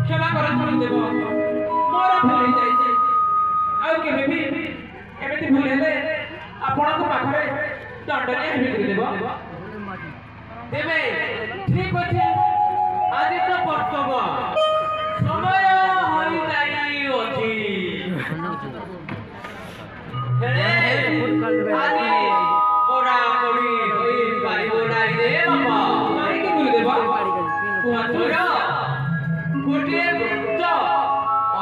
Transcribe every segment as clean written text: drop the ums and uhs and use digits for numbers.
क्षमा कर देव मोर भूल जाइए आउ के भी एमिति भूल हेले आपण को पाखरे दंडनीय हेबि देव देवे ठीक अछि आज तो कर्तव्य समय होई जाई अछि हे आदि ओरा कोई होई पारिबो नाही रे बाबा माई के भूल देव कुआ तोरा गोटे व्रत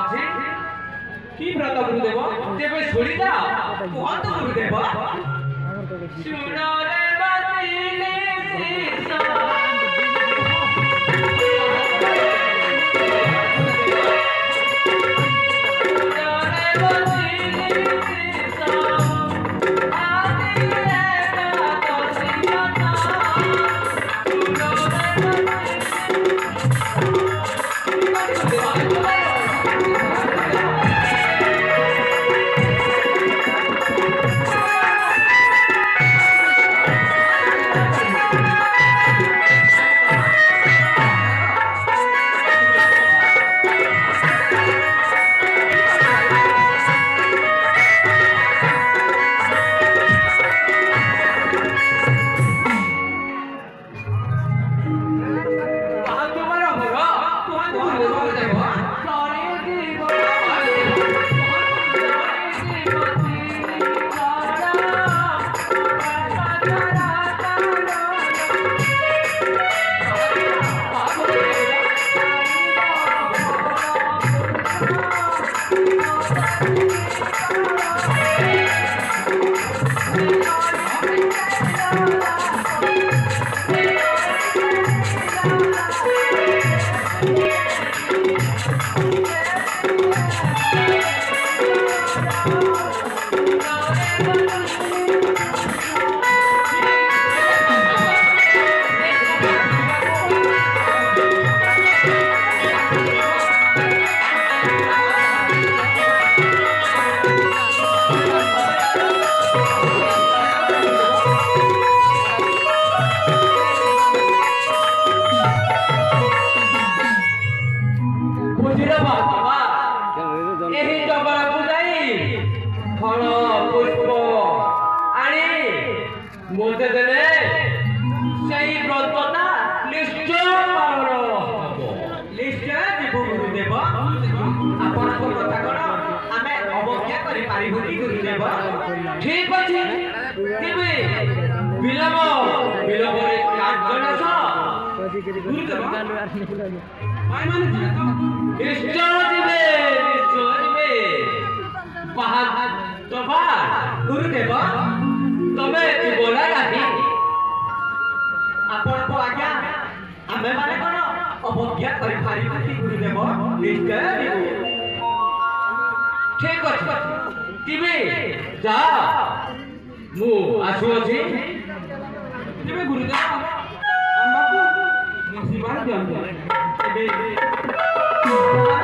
अछि की व्रत गुरुदेव तेबे छोड़ी जा कहत गुरुदेव सुनो रे बातिले सीसा ठीक अछि तिबे विलंब विलंब रे काजनस गुरुदेव माय माने निश्चय दिबे बाहा तबा गुरुदेव तबे बोला नाही आपण को आज्ञा आमे माने कोन अवज्ञा करि पारिबो गुरुदेव निश्चय दिबे ठीक अछि तिबे जा मु आसु अछि तिबे गुरुदेव हमको मुसीबत दिया तिबे